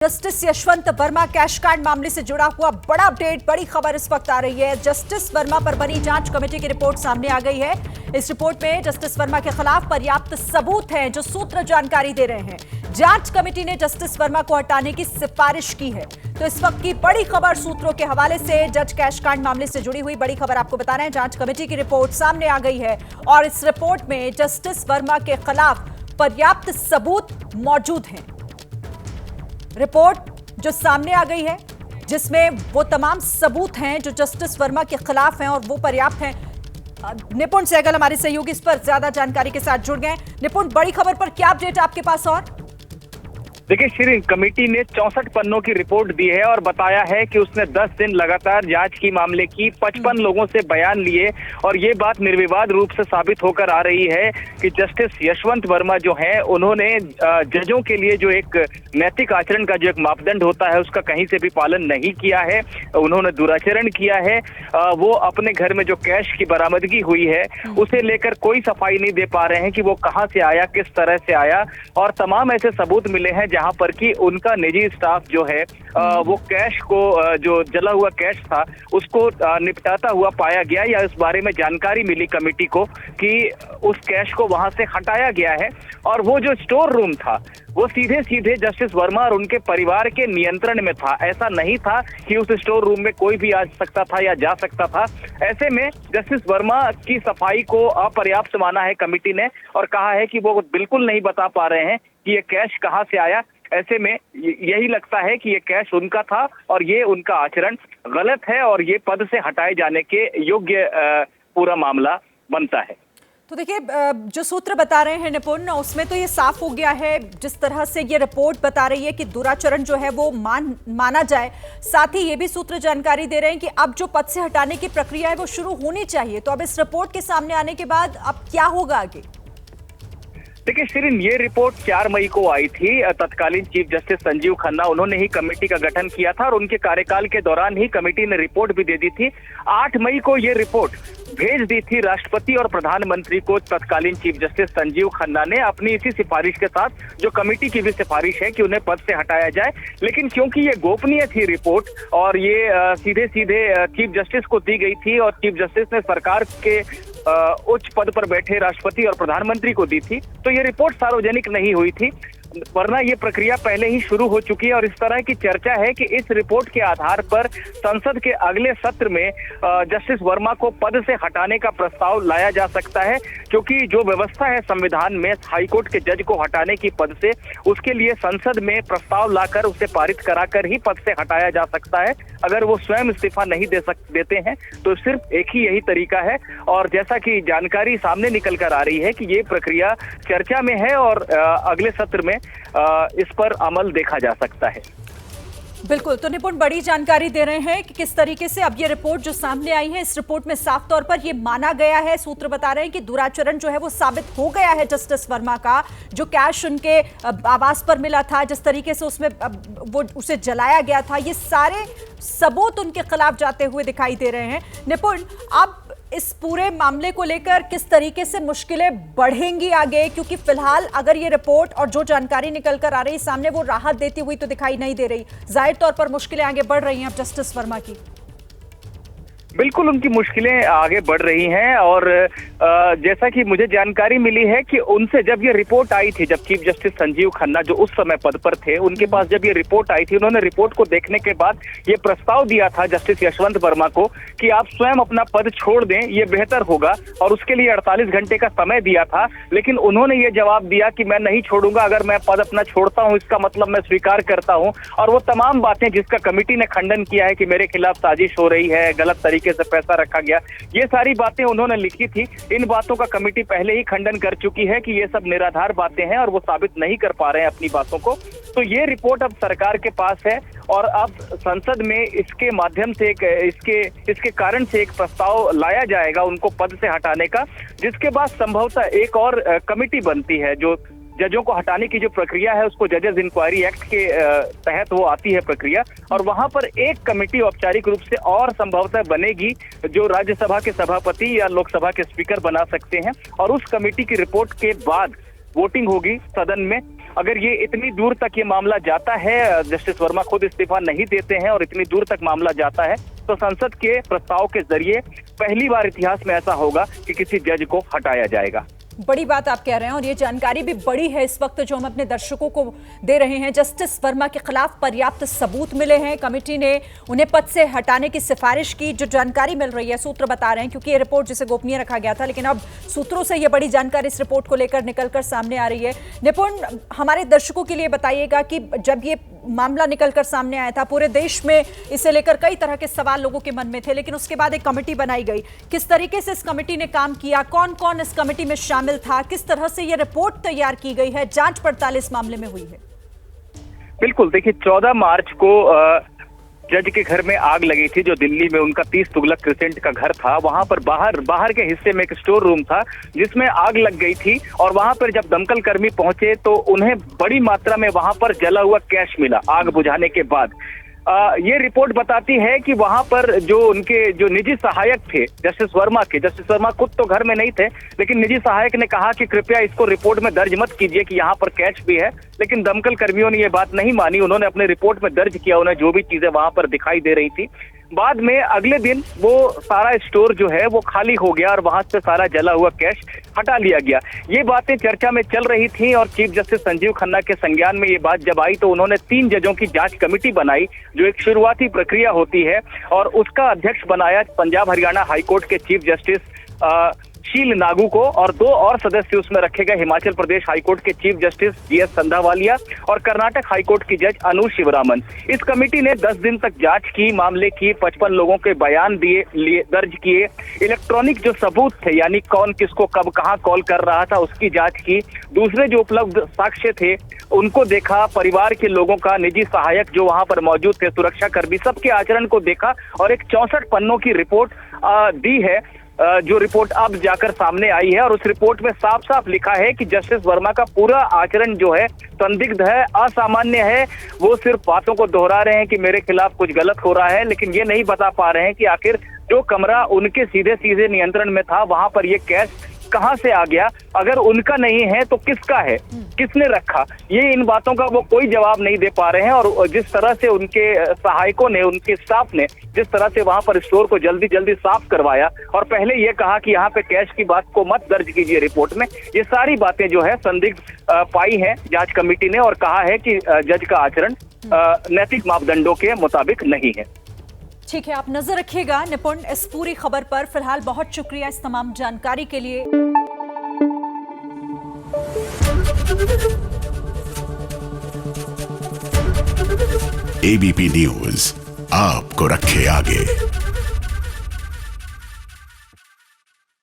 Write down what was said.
Justice Yashwant Verma cash कांड मामले से जुड़ा हुआ बड़ा अपडेट, बड़ी खबर इस वक्त आ रही है। जस्टिस वर्मा पर बनी जांच कमेटी की रिपोर्ट सामने आ गई है। इस रिपोर्ट में जस्टिस वर्मा के खिलाफ पर्याप्त सबूत हैं, जो सूत्र जानकारी दे रहे हैं। जांच कमेटी ने जस्टिस वर्मा को हटाने की सिफारिश की है। तो इस वक्त की बड़ी खबर सूत्रों के हवाले से जज कैश कांड मामले से जुड़ी हुई बड़ी खबर आपको बता रहे हैं। जांच कमेटी की रिपोर्ट सामने आ गई है और इस रिपोर्ट में जस्टिस वर्मा के खिलाफ पर्याप्त सबूत मौजूद हैं। रिपोर्ट जो सामने आ गई है जिसमें वो तमाम सबूत हैं जो जस्टिस वर्मा के खिलाफ हैं और वो पर्याप्त हैं। निपुण सहगल हमारे सहयोगी इस पर ज्यादा जानकारी के साथ जुड़ गए। निपुण, बड़ी खबर पर क्या अपडेट आपके पास? और देखिए श्री, कमेटी ने 64 पन्नों की रिपोर्ट दी है और बताया है कि उसने 10 दिन लगातार जांच की मामले की, 55 लोगों से बयान लिए और ये बात निर्विवाद रूप से साबित होकर आ रही है कि जस्टिस यशवंत वर्मा जो हैं उन्होंने जजों के लिए जो एक नैतिक आचरण का जो एक मापदंड होता है उसका कहीं से भी पालन नहीं किया है। उन्होंने दुराचरण किया है। वो अपने घर में जो कैश की बरामदगी हुई है उसे लेकर कोई सफाई नहीं दे पा रहे हैं कि वो कहाँ से आया, किस तरह से आया। और तमाम ऐसे सबूत मिले हैं जहां पर कि उनका निजी स्टाफ जो है वो कैश को, जो जला हुआ कैश था उसको निपटाता हुआ पाया गया, या इस बारे में जानकारी मिली कमेटी को कि उस कैश को वहां से हटाया गया है। और वो जो स्टोर रूम था वो सीधे सीधे जस्टिस वर्मा और उनके परिवार के नियंत्रण में था। ऐसा नहीं था कि उस स्टोर रूम में कोई भी आ सकता था या जा सकता था। ऐसे में जस्टिस वर्मा की सफाई को अपर्याप्त माना है कमेटी ने और कहा है कि वो बिल्कुल नहीं बता पा रहे हैं कि ये कैश कहां से आया। ऐसे में यही लगता है कि ये कैश उनका था और ये उनका आचरण गलत है और ये पद से हटाए जाने के योग्य पूरा मामला बनता है। तो देखिए, जो सूत्र बता रहे हैं निपुण, उसमें तो ये साफ हो गया है जिस तरह से ये रिपोर्ट बता रही है कि दुराचरण जो है वो माना जाए। साथ ही ये भी सूत्र जानकारी दे रहे हैं कि अब जो पद से हटाने की प्रक्रिया है वो शुरू होनी चाहिए। तो अब इस रिपोर्ट के सामने आने के बाद अब क्या होगा आगे? देखिए शिरीन, ये रिपोर्ट 4 मई को आई थी। तत्कालीन चीफ जस्टिस संजीव खन्ना उन्होंने ही कमेटी का गठन किया था और उनके कार्यकाल के दौरान ही कमेटी ने रिपोर्ट भी दे दी थी। 8 मई को ये रिपोर्ट भेज दी थी राष्ट्रपति और प्रधानमंत्री को। तत्कालीन चीफ जस्टिस संजीव खन्ना ने अपनी इसी सिफारिश के साथ, जो कमेटी की भी सिफारिश है कि उन्हें पद से हटाया जाए, लेकिन क्योंकि ये गोपनीय थी रिपोर्ट और ये सीधे सीधे चीफ जस्टिस को दी गई थी और चीफ जस्टिस ने सरकार के उच्च पद पर बैठे राष्ट्रपति और प्रधानमंत्री को दी थी, तो ये रिपोर्ट सार्वजनिक नहीं हुई थी। वरना ये प्रक्रिया पहले ही शुरू हो चुकी है और इस तरह की चर्चा है कि इस रिपोर्ट के आधार पर संसद के अगले सत्र में जस्टिस वर्मा को पद से हटाने का प्रस्ताव लाया जा सकता है, क्योंकि जो व्यवस्था है संविधान में हाईकोर्ट के जज को हटाने की पद से, उसके लिए संसद में प्रस्ताव लाकर उसे पारित कराकर ही पद से हटाया जा सकता है। अगर वो स्वयं इस्तीफा नहीं देते हैं तो सिर्फ एक ही यही तरीका है। और जैसा कि जानकारी सामने निकल कर आ रही है कि ये प्रक्रिया चर्चा में है और अगले सत्र में इस पर अमल देखा जा सकता है। बिल्कुल, तो निपुण बड़ी जानकारी दे रहे हैं कि किस तरीके से अब ये रिपोर्ट जो सामने आई है, इस रिपोर्ट में साफ तौर पर ये माना गया है, सूत्र बता रहे हैं कि दुराचरण जो है वो साबित हो गया है जस्टिस वर्मा का। जो कैश उनके आवास पर मिला था, जिस तरीके से उसमें वो उसे जलाया गया था, ये सारे सबूत उनके खिलाफ जाते हुए दिखाई दे रहे हैं। निपुण, अब इस पूरे मामले को लेकर किस तरीके से मुश्किलें बढ़ेंगी आगे, क्योंकि फिलहाल अगर ये रिपोर्ट और जो जानकारी निकल कर आ रही है सामने वो राहत देती हुई तो दिखाई नहीं दे रही। जाहिर तौर पर मुश्किलें आगे बढ़ रही हैं अब जस्टिस वर्मा की। बिल्कुल उनकी मुश्किलें आगे बढ़ रही हैं और जैसा कि मुझे जानकारी मिली है कि उनसे जब ये रिपोर्ट आई थी, जब चीफ जस्टिस संजीव खन्ना जो उस समय पद पर थे, उनके पास जब ये रिपोर्ट आई थी, उन्होंने रिपोर्ट को देखने के बाद ये प्रस्ताव दिया था जस्टिस यशवंत वर्मा को कि आप स्वयं अपना पद छोड़ दें, ये बेहतर होगा, और उसके लिए 48 घंटे का समय दिया था। लेकिन उन्होंने ये जवाब दिया कि मैं नहीं छोड़ूंगा, अगर मैं पद अपना छोड़ता हूं इसका मतलब मैं स्वीकार करता हूं। और वो तमाम बातें जिसका कमेटी ने खंडन किया है कि मेरे खिलाफ साजिश हो रही है, गलत तरीके से पैसा रखा गया, ये सारी बातें उन्होंने लिखी थी। इन बातों का कमेटी पहले ही खंडन कर चुकी है कि ये सब निराधार बातें हैं और वो साबित नहीं कर पा रहे हैं अपनी बातों को। तो ये रिपोर्ट अब सरकार के पास है और अब संसद में इसके माध्यम से इसके कारण से एक प्रस्ताव लाया जाएगा उनको पद से हटाने का, जिसके बाद संभवतः एक और कमेटी बनती है जो जजों को हटाने की जो प्रक्रिया है उसको जजेस इंक्वायरी एक्ट के तहत वो आती है प्रक्रिया, और वहां पर एक कमेटी औपचारिक रूप से और संभवतः बनेगी जो राज्यसभा के सभापति या लोकसभा के स्पीकर बना सकते हैं। और उस कमेटी की रिपोर्ट के बाद वोटिंग होगी सदन में अगर ये इतनी दूर तक ये मामला जाता है, जस्टिस वर्मा खुद इस्तीफा नहीं देते हैं और इतनी दूर तक मामला जाता है, तो संसद के प्रस्ताव के जरिए पहली बार इतिहास में ऐसा होगा कि किसी जज को हटाया जाएगा। बड़ी बात आप कह रहे हैं और ये जानकारी भी बड़ी है इस वक्त जो हम अपने दर्शकों को दे रहे हैं। जस्टिस वर्मा के खिलाफ पर्याप्त सबूत मिले हैं, कमेटी ने उन्हें पद से हटाने की सिफारिश की। जो जानकारी मिल रही है, सूत्र बता रहे हैं, क्योंकि ये रिपोर्ट जिसे गोपनीय रखा गया था, लेकिन अब सूत्रों से ये बड़ी जानकारी इस रिपोर्ट को लेकर निकलकर सामने आ रही है। निपुण, हमारे दर्शकों के लिए बताइएगा कि जब ये मामला निकलकर सामने आया था, पूरे देश में इसे लेकर कई तरह के सवाल लोगों के मन में थे, लेकिन उसके बाद एक कमेटी बनाई गई। किस तरीके से इस कमेटी ने काम किया, कौन कौन इस कमेटी में शामिल था, किस तरह से ये रिपोर्ट तैयार की गई है, जांच पड़ताल इस मामले में हुई है? बिल्कुल, देखिए 14 मार्च को जज के घर में आग लगी थी, जो दिल्ली में उनका 30 तुगलक क्रिसेंट का घर था। वहां पर बाहर के हिस्से में एक स्टोर रूम था जिसमें आग लग गई थी, और वहां पर जब दमकल कर्मी पहुंचे तो उन्हें बड़ी मात्रा में वहां पर जला हुआ कैश मिला आग बुझाने के बाद। ये रिपोर्ट बताती है कि वहां पर जो उनके जो निजी सहायक थे जस्टिस वर्मा खुद तो घर में नहीं थे, लेकिन निजी सहायक ने कहा कि कृपया इसको रिपोर्ट में दर्ज मत कीजिए कि यहाँ पर कैश भी है। लेकिन दमकल कर्मियों ने ये बात नहीं मानी, उन्होंने अपने रिपोर्ट में दर्ज किया उन्हें जो भी चीजें वहां पर दिखाई दे रही थी। बाद में अगले दिन वो सारा स्टोर जो है वो खाली हो गया और वहां से सारा जला हुआ कैश हटा लिया गया। ये बातें चर्चा में चल रही थी और चीफ जस्टिस संजीव खन्ना के संज्ञान में ये बात जब आई तो उन्होंने 3 जजों की जांच कमेटी बनाई, जो एक शुरुआती प्रक्रिया होती है, और उसका अध्यक्ष बनाया पंजाब हरियाणा हाईकोर्ट के चीफ जस्टिस शील नागू को, और 2 और सदस्य उसमें रखे गए हिमाचल प्रदेश हाईकोर्ट के चीफ जस्टिस जीएस संधावालिया और कर्नाटक हाईकोर्ट की जज अनु शिवरामन। इस कमेटी ने 10 दिन तक जांच की, मामले की, 55 लोगों के बयान दर्ज किए, इलेक्ट्रॉनिक जो सबूत थे यानी कौन किसको कब कहां कॉल कर रहा था उसकी जांच की, दूसरे जो उपलब्ध साक्ष्य थे उनको देखा, परिवार के लोगों का, निजी सहायक जो वहां पर मौजूद थे, सुरक्षा कर्मी, सबके आचरण को देखा और एक 64 पन्नों की रिपोर्ट दी है, जो रिपोर्ट अब जाकर सामने आई है। और उस रिपोर्ट में साफ साफ लिखा है कि जस्टिस वर्मा का पूरा आचरण जो है संदिग्ध है, असामान्य है। वो सिर्फ बातों को दोहरा रहे हैं कि मेरे खिलाफ कुछ गलत हो रहा है, लेकिन ये नहीं बता पा रहे हैं कि आखिर जो कमरा उनके सीधे नियंत्रण में था वहां पर ये कैश कहां से आ गया, अगर उनका नहीं है तो किसका है, किसने रखा, ये इन बातों का वो कोई जवाब नहीं दे पा रहे हैं। और जिस तरह से उनके सहायकों ने, उनके स्टाफ ने जिस तरह से वहां पर स्टोर को जल्दी साफ करवाया और पहले ये कहा कि यहाँ पे कैश की बात को मत दर्ज कीजिए रिपोर्ट में, ये सारी बातें जो है संदिग्ध पाई है जांच कमेटी ने और कहा है कि जज का आचरण नैतिक मापदंडों के मुताबिक नहीं है। ठीक है, आप नजर रखिएगा निपुण इस पूरी खबर पर। फिलहाल बहुत शुक्रिया इस तमाम जानकारी के लिए। एबीपी न्यूज आपको रखे आगे।